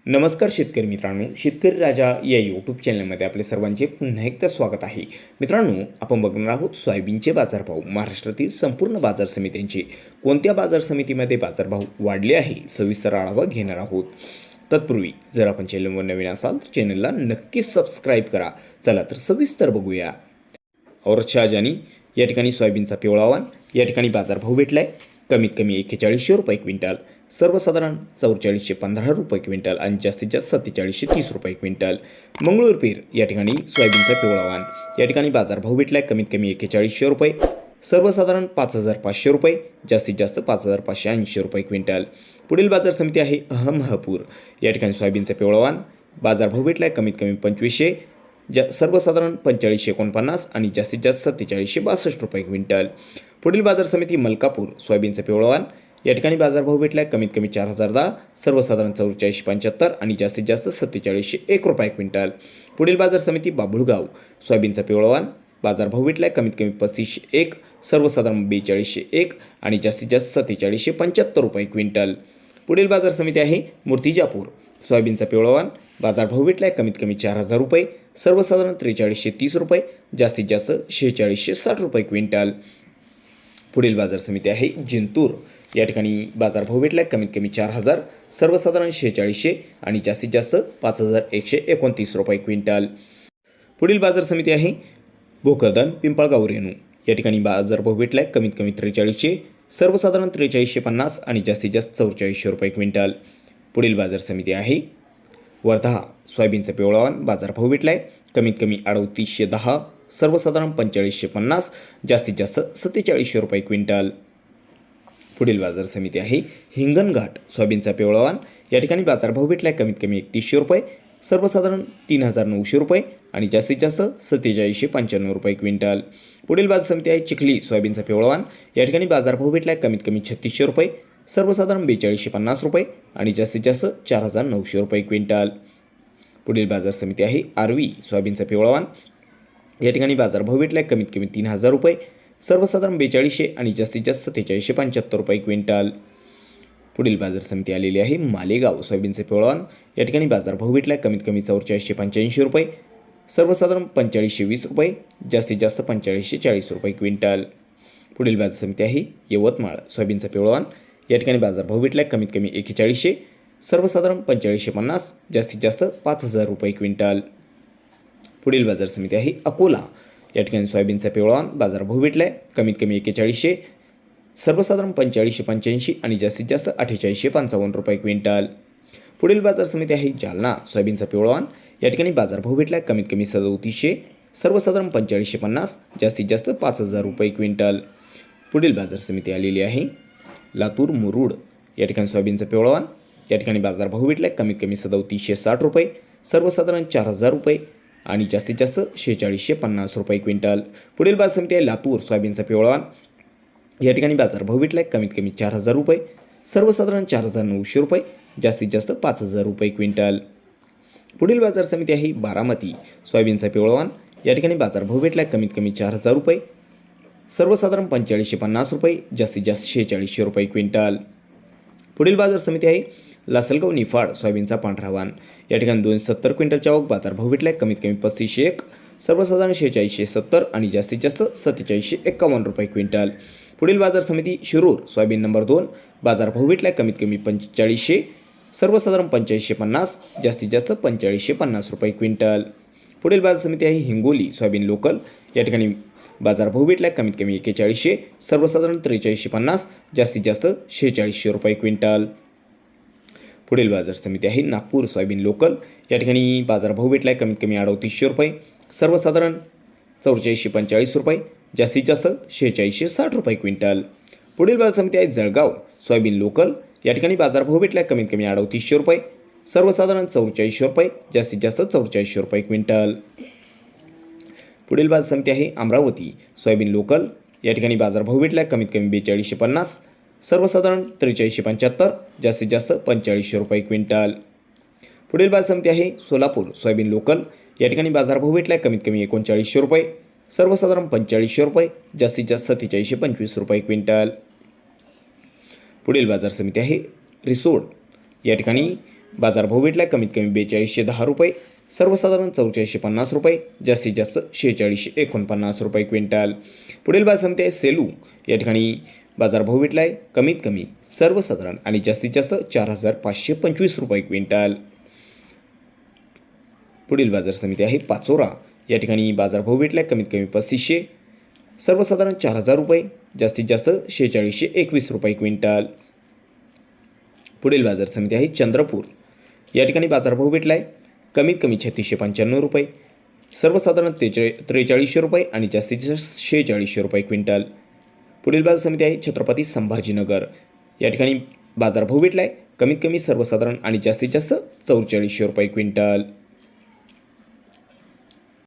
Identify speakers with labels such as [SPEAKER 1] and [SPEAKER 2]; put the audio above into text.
[SPEAKER 1] नमस्कार शेतकरी मित्रांनो, शेतकरी राजा या यूट्यूब चॅनलमध्ये आपले सर्वांचे पुन्हा एकदा स्वागत आहे. मित्रांनो, आपण बघणार आहोत सोयाबीनचे बाजारभाव. महाराष्ट्रातील संपूर्ण बाजार समित्यांचे कोणत्या बाजार समितीमध्ये बाजारभाव वाढले आहे, सविस्तर आढावा घेणार आहोत. तत्पूर्वी जर आपण चॅनलवर नवीन असाल तर चॅनलला नक्कीच सबस्क्राईब करा. चला तर सविस्तर बघूया. औरत शहाजानी या ठिकाणी सोयाबीनचा पिवळा वाण या ठिकाणी बाजारभाव भेटलाय. कमीत कमी 4100 रुपये क्विंटल, सर्वसाधारण 4415 रुपये क्विंटल आणि जास्तीत जास्त 4730 रुपये क्विंटल. मंगळूरपीर या ठिकाणी सोयाबीनचा पिवळा वाण या ठिकाणी बाजारभाव भेटलाय. कमीत कमी 4100 रुपये, सर्वसाधारण 5500 रुपये, जास्तीत जास्त 5580 रुपये क्विंटल. पुढील बाजार समिती आहे अहमदपूर. या ठिकाणी सोयाबीनचा पिवळा वाण बाजारभाव भेटलाय. कमीत कमी 2500, सर्वसाधारण 4549 आणि जास्तीत जास्त 4762 रुपये क्विंटल. पुढील बाजार समिती मलकापूर. सोयाबीनचा पिवळा वाण या ठिकाणी बाजारभाव भेटलाय. कमीत कमी 4010, सर्वसाधारण 4475 आणि जास्तीत जास्त 4701 रुपये क्विंटल. पुढील बाजार समिती बाभुळगाव. सोयाबीनचा पिवळा वाण बाजारभाव भेटलाय. कमीत कमी 3501, सर्वसाधारण 4201 आणि जास्तीत जास्त 4775 रुपये क्विंटल. पुढील बाजार समिती आहे मूर्तिजापूर. सोयाबीनचा पिवळा वाण बाजारभाव भेटलाय. कमीत कमी 4000 रुपये, सर्वसाधारण 4330 रुपये, जास्तीत जास्त 4660 रुपये क्विंटल. पुढील बाजार समिती आहे जिंतूर. या ठिकाणी बाजारभाव भेटलाय. कमीत कमी 4000, सर्वसाधारण 4600 आणि जास्तीत जास्त 5129 रुपये क्विंटल. पुढील बाजार समिती आहे भोकरदन पिंपळगाव रेणू. या ठिकाणी बाजारभाव भेटलाय. कमीत कमी 4300, सर्वसाधारण 4350 आणि जास्तीत जास्त 4400 रुपये क्विंटल. पुढील बाजार समिती आहे वर्धा. सोयाबीनचा पिवळा वाण बाजारभाव भेटलाय. कमीत कमी 3810, सर्वसाधारण 4550, जास्तीत जास्त 4700 रुपये क्विंटल. पुढील बाजार समिती आहे हिंगणघाट. सोयाबीनचा पिवळा वाण या ठिकाणी बाजारभाव भेटलाय. कमीत कमी 3100 रुपये, सर्वसाधारण 3900 रुपये आणि जास्तीत जास्त 4795 रुपये क्विंटल. पुढील बाजार समिती आहे चिखली. सोयाबीनचा पिवळा वाण या ठिकाणी बाजारभाव भेटलाय. कमीत कमी 3600 रुपये, सर्वसाधारण 4250 रुपये आणि जास्तीत जास्त 4900 रुपये क्विंटल. पुढील बाजार समिती आहे आर्वी. सोयाबीनचा पिवळा वाण या ठिकाणी बाजारभाव भेटलाय. कमीत कमी 3000 रुपये, सर्वसाधारण 4200 आणि जास्तीत जास्त 4375 रुपये क्विंटल. पुढील बाजार समिती आलेली आहे मालेगाव. सोयाबीनचे पिवळा वाण या ठिकाणी बाजारभाव भेटलाय. कमीत कमी 4485 रुपये, सर्वसाधारण 4520 रुपये, जास्तीत जास्त 4540 रुपये क्विंटल. पुढील बाजार समिती आहे यवतमाळ. सोयाबीनचा पिवळा वाण या ठिकाणी बाजारभाव भेटलाय. कमीत कमी 4100, सर्वसाधारण 4550, जास्तीत जास्त 5000 रुपये क्विंटल. पुढील बाजार समिती आहे अकोला. या ठिकाणी सोयाबीनचा पिवळा वाण बाजारभाव भेटलाय. कमीत कमी 4100, सर्वसाधारण 4585 आणि जास्तीत जास्त 4855 रुपये क्विंटल. पुढील बाजार समिती आहे जालना. सोयाबीनचा पिवळा वाण या ठिकाणी बाजारभाव भेटलाय. कमीत कमी 3700, सर्वसाधारण 4550, जास्तीत जास्त 5000 रुपये क्विंटल. पुढील बाजार समिती आलेली आहे लातूर मुरुड. या ठिकाणी सोयाबीनचा पिवळा वाण या ठिकाणी बाजारभाव भेटलाय. कमीत कमी 3760 रुपये, सर्वसाधारण 4000 रुपये आणि जास्तीत जास्त 4650 रुपये क्विंटल. पुढील बाजार समिती आहे लातूर. सोयाबीनचा पिवळा वाण या ठिकाणी बाजारभाव भेटलाय. कमीत कमी 4000 रुपये, सर्वसाधारण 4900 रुपये, जास्तीत जास्त 5000 रुपये क्विंटल. पुढील बाजार समिती आहे बारामती. सोयाबीनचा पिवळा वाण या ठिकाणी बाजारभाव भेटलाय. कमीत कमी 4000 रुपये, सर्वसाधारण 4550 रुपये, जास्तीत जास्त 4600 रुपये क्विंटल. पुढील बाजार समिती आहे लासलगाव निफाड. सोयाबीनचा पांढरा वाण या ठिकाणी 270 क्विंटलच्या आवक बाजारभाव भेटलाय. कमीत कमी 3501, सर्वसाधारण 4670 आणि जास्तीत जास्त 4751 रुपये क्विंटल. पुढील बाजार समिती शिरूर. सोयाबीन नंबर 2 बाजारभाव भेटलाय. कमीत कमी 4500, सर्वसाधारण 8550, जास्तीत जास्त 4550 रुपये क्विंटल. पुढील बाजार समिती आहे हिंगोली. Soybean local. या ठिकाणी बाजारभाव भेटलाय. कमीत कमी 4100, सर्वसाधारण 4350, जास्तीत जास्त 4600 रुपये क्विंटल. पुढील बाजार समिती आहे नागपूर. Soybean local. या ठिकाणी बाजारभाव भेटलाय. कमीत कमी 3800 रुपये, सर्वसाधारण 4445 रुपये, जास्तीत जास्त 4660 रुपये क्विंटल. पुढील बाजार समिती आहे जळगाव. Soybean local. या ठिकाणी बाजारभाव भेटलाय. कमीत कमी 3800 रुपये, सर्वसाधारण 4400 रुपये, जास्तीत जास्त 4400 रुपये क्विंटल. पुढील बाजार समिती आहे अमरावती. Soybean local. या ठिकाणी बाजारभाव भेटलाय. कमीत कमी 4250, सर्वसाधारण 4375, जास्तीत जास्त 4500 रुपये क्विंटल. पुढील बाजार समिती आहे सोलापूर. Soybean local. या ठिकाणी बाजारभाव भेटलाय. कमीत कमी 3900 रुपये, सर्वसाधारण 4500 रुपये, जास्तीत जास्त 4725 रुपये क्विंटल. पुढील बाजार समिती आहे रिसोड. या ठिकाणी बाजारभाव भेटला आहे कमीत कमी 4210 रुपये, सर्वसाधारण 4450 रुपये, जास्तीत जास्त 4649 रुपये क्विंटल. पुढील बाजार समिती आहे सेलू. या ठिकाणी बाजारभाव भेटला आहे कमीत कमी सर्वसाधारण आणि जास्तीत जास्त 4525 रुपये क्विंटल. पुढील बाजार समिती आहे पाचोरा. या ठिकाणी बाजारभाव भेटला आहे कमीत कमी 3500, सर्वसाधारण 4000 रुपये, जास्तीत जास्त 4621 रुपये क्विंटल. पुढील बाजार समिती आहे चंद्रपूर. या ठिकाणी बाजारभाव भेटला आहे कमीत कमी 3695 रुपये, सर्वसाधारण 4300 रुपये आणि जास्तीत जास्त 4600 रुपये क्विंटल. पुढील बाजार समिती आहे छत्रपती संभाजीनगर. या ठिकाणी बाजारभाव भेटला आहे कमीत कमी सर्वसाधारण आणि जास्तीत जास्त 4400 रुपये क्विंटल.